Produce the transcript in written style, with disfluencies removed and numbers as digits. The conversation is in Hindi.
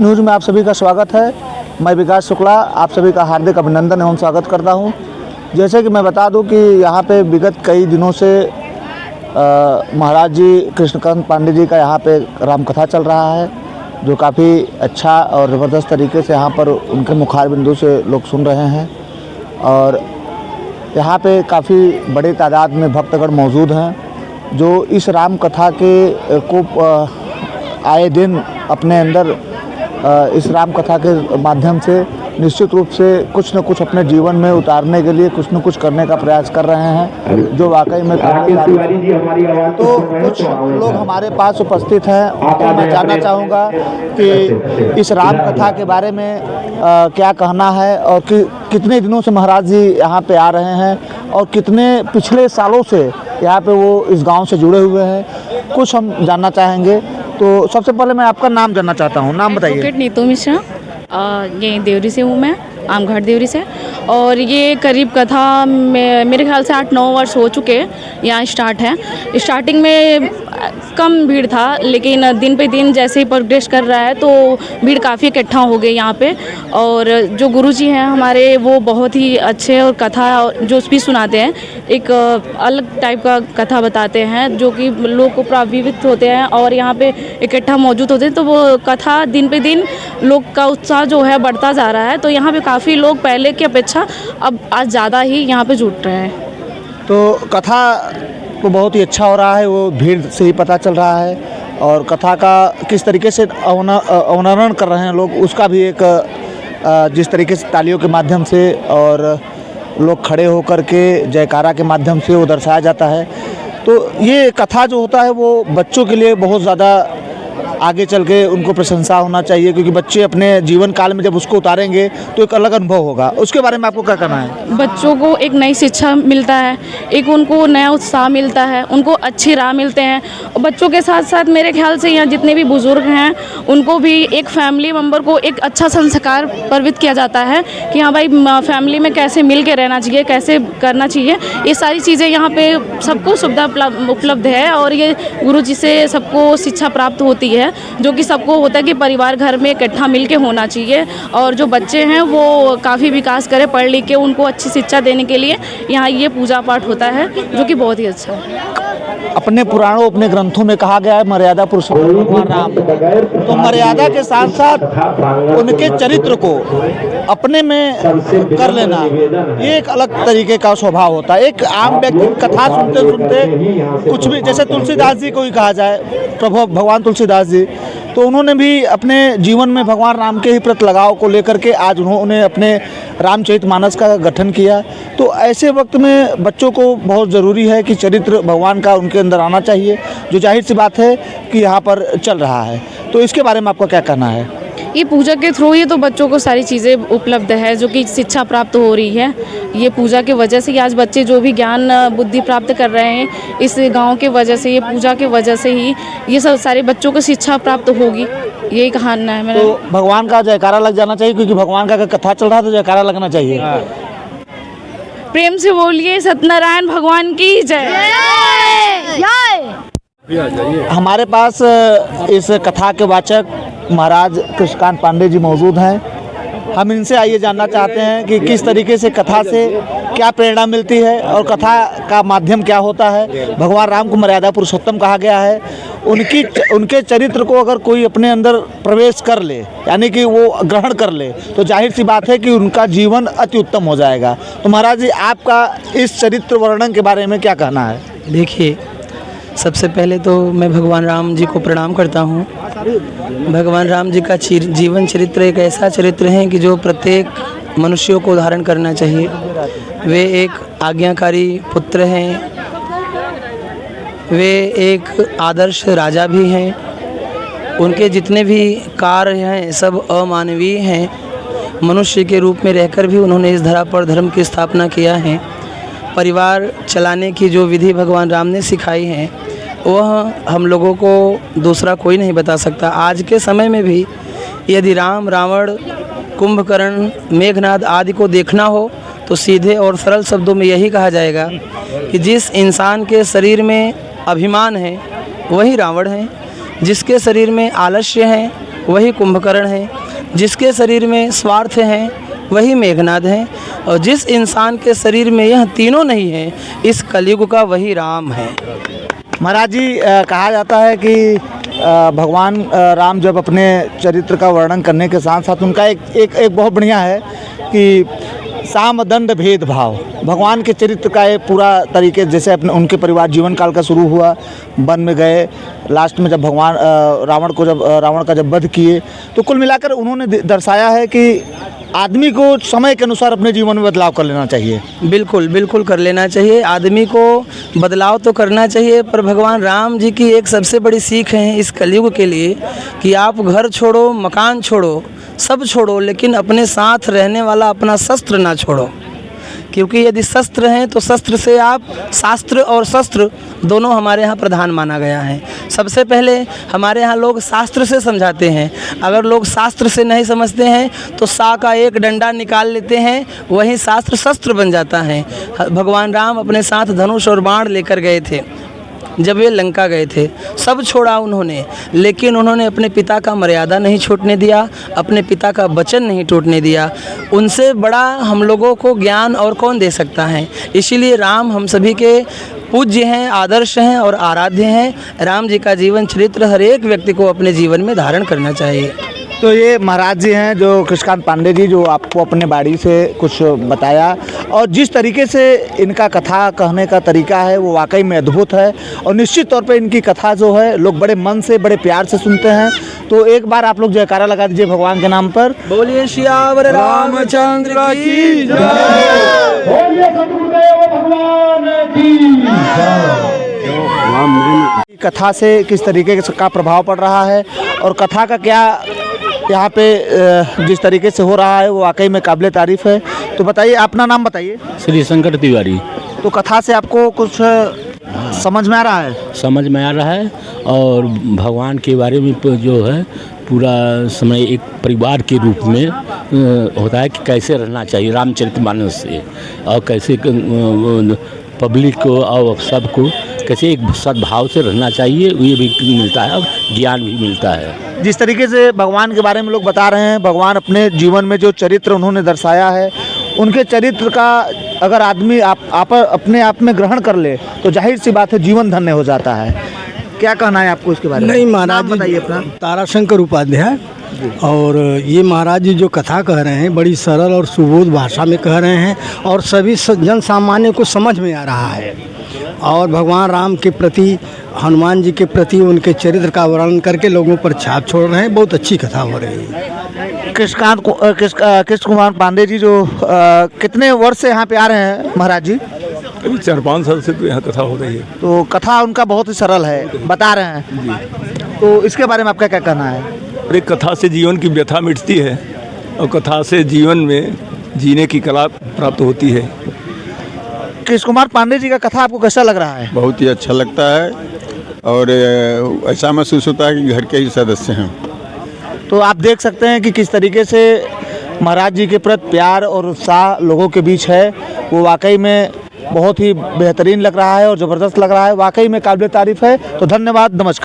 न्यूज़ में आप सभी का स्वागत है। मैं विकास शुक्ला आप सभी का हार्दिक अभिनंदन एवं स्वागत करता हूं। जैसे कि मैं बता दूं कि यहां पे विगत कई दिनों से महाराज जी कृष्णकांत पांडे जी का यहां पे रामकथा चल रहा है, जो काफ़ी अच्छा और ज़बरदस्त तरीके से यहां पर उनके मुखार बिंदु से लोग सुन रहे हैं। और यहाँ पे काफ़ी बड़े तादाद में भक्तगण मौजूद हैं जो इस राम कथा के को आए दिन अपने अंदर इस राम कथा के माध्यम से निश्चित रूप से कुछ न कुछ अपने जीवन में उतारने के लिए कुछ न कुछ करने का प्रयास कर रहे हैं, जो वाकई में तो कुछ लोग हमारे पास उपस्थित हैं। तो मैं जानना चाहूँगा कि इस राम कथा के बारे में क्या कहना है और कितने दिनों से महाराज जी यहाँ पे आ रहे हैं और कितने पिछले सालों से यहाँ पे वो इस गांव से जुड़े हुए हैं, कुछ हम जानना चाहेंगे। तो सबसे पहले मैं आपका नाम जानना चाहता हूँ, नाम बताइए। एडवोकेट नीतू मिश्रा, ये देवरी से हूँ मैं, आमघाट देवरी से। और ये करीब कथा में मेरे ख्याल से 8-9 वर्ष हो चुके यहाँ स्टार्ट है। स्टार्टिंग में कम भीड़ था, लेकिन दिन पे दिन जैसे ही प्रोग्रेस कर रहा है तो भीड़ काफ़ी इकट्ठा हो गई यहाँ पे। और जो गुरुजी हैं हमारे, वो बहुत ही अच्छे और कथा जो भी सुनाते हैं, एक अलग टाइप का कथा बताते हैं जो कि लोग को प्रभावित होते हैं और यहाँ पे इकट्ठा मौजूद होते हैं। तो वो कथा दिन पे दिन लोग का उत्साह जो है बढ़ता जा रहा है। तो यहाँ पे काफ़ी लोग पहले की अपेक्षा अब आज ज़्यादा ही यहाँ पे जुट रहे हैं। तो कथा तो बहुत ही अच्छा हो रहा है, वो भीड़ से ही पता चल रहा है। और कथा का किस तरीके से अवनरण कर रहे हैं लोग, उसका भी एक जिस तरीके से तालियों के माध्यम से और लोग खड़े होकर के जयकारा के माध्यम से वो दर्शाया जाता है। तो ये कथा जो होता है वो बच्चों के लिए बहुत ज़्यादा आगे चल के उनको प्रशंसा होना चाहिए, क्योंकि बच्चे अपने जीवन काल में जब उसको उतारेंगे तो एक अलग अनुभव होगा। उसके बारे में आपको क्या कहना है? बच्चों को एक नई शिक्षा मिलता है, एक उनको नया उत्साह मिलता है, उनको अच्छी राह मिलते हैं। और बच्चों के साथ साथ मेरे ख्याल से यहाँ जितने भी बुजुर्ग हैं उनको भी एक फैमिली मेम्बर को एक अच्छा संस्कार प्रवित किया जाता है कि हाँ भाई, फैमिली में कैसे मिल के रहना चाहिए, कैसे करना चाहिए। ये सारी चीज़ें यहाँ पे सबको सुविधा उपलब्ध है और ये गुरु जी से सबको शिक्षा प्राप्त होती है, जो कि सबको होता है कि परिवार घर में इकट्ठा मिल के होना चाहिए। और जो बच्चे हैं वो काफ़ी विकास करें, पढ़ लिख के उनको अच्छी शिक्षा देने के लिए यहाँ ये पूजा पाठ होता है, जो कि बहुत ही अच्छा है। अपने पुराणों, अपने ग्रंथों में कहा गया है मर्यादा पुरुषोत्तम भगवान राम। तो मर्यादा के साथ साथ उनके चरित्र को अपने में कर लेना, ये एक अलग तरीके का स्वभाव होता है। एक आम व्यक्ति कथा सुनते सुनते कुछ भी, जैसे तुलसीदास जी को ही कहा जाए, प्रभु भगवान तुलसीदास जी, तो उन्होंने भी अपने जीवन में भगवान राम के ही प्रति लगाव को लेकर के आज उन्होंने अपने रामचरितमानस का गठन किया। तो ऐसे वक्त में बच्चों को बहुत ज़रूरी है कि चरित्र भगवान का उनके अंदर आना चाहिए, जो जाहिर सी बात है कि यहाँ पर चल रहा है। तो इसके बारे में आपका क्या कहना है? ये पूजा के थ्रू ही तो बच्चों को सारी चीज़ें उपलब्ध है, जो कि शिक्षा प्राप्त हो रही है। ये पूजा की वजह से आज बच्चे जो भी ज्ञान बुद्धि प्राप्त कर रहे हैं, इस गांव के वजह से, ये पूजा के वजह से ही ये सब सारे बच्चों को शिक्षा प्राप्त होगी, यही कहना है मेरा। तो भगवान का जयकारा लग जाना चाहिए, क्योंकि भगवान का अगर कथा चल रहा है तो जयकारा लगना चाहिए। प्रेम से बोलिए सत्यनारायण भगवान की जय। हमारे पास इस कथा के वाचक महाराज कृष्णकांत पांडे जी मौजूद हैं। हम इनसे आइए जानना चाहते हैं कि किस तरीके से कथा से क्या प्रेरणा मिलती है और कथा का माध्यम क्या होता है। भगवान राम को मर्यादा पुरुषोत्तम कहा गया है। उनके चरित्र को अगर कोई अपने अंदर प्रवेश कर ले, यानी कि वो ग्रहण कर ले, तो जाहिर सी बात है कि उनका जीवन अति उत्तम हो जाएगा। तो महाराज जी, आपका इस चरित्र वर्णन के बारे में क्या कहना है? देखिए, सबसे पहले तो मैं भगवान राम जी को प्रणाम करता हूँ। भगवान राम जी का जीवन चरित्र एक ऐसा चरित्र है कि जो प्रत्येक मनुष्यों को धारण करना चाहिए। वे एक आज्ञाकारी पुत्र हैं, वे एक आदर्श राजा भी हैं। उनके जितने भी कार्य हैं सब अमानवीय हैं। मनुष्य के रूप में रहकर भी उन्होंने इस धरा पर धर्म की स्थापना किया है। परिवार चलाने की जो विधि भगवान राम ने सिखाई है, वह हम लोगों को दूसरा कोई नहीं बता सकता। आज के समय में भी यदि राम, रावण, कुंभकर्ण, मेघनाद आदि को देखना हो तो सीधे और सरल शब्दों में यही कहा जाएगा कि जिस इंसान के शरीर में अभिमान है वही रावण है, जिसके शरीर में आलस्य है वही कुंभकर्ण है, जिसके शरीर में स्वार्थ है वही मेघनाद है, और जिस इंसान के शरीर में यह तीनों नहीं है इस कलयुग का वही राम है। महाराज जी, कहा जाता है कि भगवान राम जब अपने चरित्र का वर्णन करने के साथ साथ उनका एक बहुत बढ़िया है कि साम दंड भेदभाव, भगवान के चरित्र का ये पूरा तरीके, जैसे अपने उनके परिवार जीवन काल का शुरू हुआ, वन में गए, लास्ट में जब भगवान रावण का जब वध किए, तो कुल मिलाकर उन्होंने दर्शाया है कि आदमी को समय के अनुसार अपने जीवन में बदलाव कर लेना चाहिए। बिल्कुल बिल्कुल कर लेना चाहिए, आदमी को बदलाव तो करना चाहिए, पर भगवान राम जी की एक सबसे बड़ी सीख है इस कलयुग के लिए कि आप घर छोड़ो, मकान छोड़ो, सब छोड़ो, लेकिन अपने साथ रहने वाला अपना शस्त्र ना छोड़ो। क्योंकि यदि शस्त्र हैं तो शस्त्र से आप, शास्त्र और शस्त्र दोनों हमारे यहाँ प्रधान माना गया है। सबसे पहले हमारे यहाँ लोग शास्त्र से समझाते हैं, अगर लोग शास्त्र से नहीं समझते हैं तो सा का एक डंडा निकाल लेते हैं, वही शास्त्र शस्त्र बन जाता है। भगवान राम अपने साथ धनुष और बाण लेकर गए थे, जब वे लंका गए थे, सब छोड़ा उन्होंने, लेकिन उन्होंने अपने पिता का मर्यादा नहीं छूटने दिया, अपने पिता का वचन नहीं टूटने दिया। उनसे बड़ा हम लोगों को ज्ञान और कौन दे सकता है। इसीलिए राम हम सभी के पूज्य हैं, आदर्श हैं और आराध्य हैं। राम जी का जीवन चरित्र हर एक व्यक्ति को अपने जीवन में धारण करना चाहिए। तो ये महाराज जी हैं जो कृष्णकांत पांडे जी, जो आपको अपने बाड़ी से कुछ बताया, और जिस तरीके से इनका कथा कहने का तरीका है वो वाकई में अद्भुत है, और निश्चित तौर पे इनकी कथा जो है लोग बड़े मन से, बड़े प्यार से सुनते हैं। तो एक बार आप लोग जयकारा लगा दीजिए भगवान के नाम पर। बोलिए सियावर रामचंद्र की जय, बोलिए सद्गुरुदेव भगवान की जय। कथा से किस तरीके का प्रभाव पड़ रहा है और कथा का क्या यहाँ पे जिस तरीके से हो रहा है वो वाकई में काबिल तारीफ़ है। तो बताइए, अपना नाम बताइए। श्री शंकर तिवारी। तो कथा से आपको कुछ समझ में आ रहा है? समझ में आ रहा है, और भगवान के बारे में जो है पूरा समय एक परिवार के रूप में होता है कि कैसे रहना चाहिए रामचरितमानस से, और कैसे पब्लिक को और सबको कैसे एक सद्भाव से रहना चाहिए, ये भी मिलता है और ज्ञान भी मिलता है। जिस तरीके से भगवान के बारे में लोग बता रहे हैं, भगवान अपने जीवन में जो चरित्र उन्होंने दर्शाया है, उनके चरित्र का अगर आदमी अपने आप में ग्रहण कर ले तो जाहिर सी बात है जीवन धन्य हो जाता है। क्या कहना है आपको इसके बारे में? नहीं महाराज, नाम बताइए अपना। ताराशंकर उपाध्याय। और ये महाराज जी जो कथा कह रहे हैं बड़ी सरल और सुबोध भाषा में कह रहे हैं, और सभी जन सामान्य को समझ में आ रहा है, और भगवान राम के प्रति, हनुमान जी के प्रति उनके चरित्र का वर्णन करके लोगों पर छाप छोड़ रहे हैं। बहुत अच्छी कथा हो रही है। कृष्ण कुमार पांडे जी जो कितने वर्ष से यहाँ पे आ रहे हैं महाराज जी? अभी 4-5 साल से तो यहाँ कथा हो रही है। तो कथा उनका बहुत ही सरल है, बता रहे हैं, तो इसके बारे में आपका क्या कहना है? अरे कथा से जीवन की व्यथा मिटती है, और कथा से जीवन में जीने की कला प्राप्त होती है। कृष्ण कुमार पांडे जी का कथा आपको कैसा लग रहा है? बहुत ही अच्छा लगता है, और ऐसा महसूस होता है कि घर के ही सदस्य हैं। तो आप देख सकते हैं कि किस तरीके से महाराज जी के प्रति प्यार और उत्साह लोगों के बीच है, वो वाकई में बहुत ही बेहतरीन लग रहा है और ज़बरदस्त लग रहा है, वाकई में काबिल तारीफ़ है। तो धन्यवाद, नमस्कार।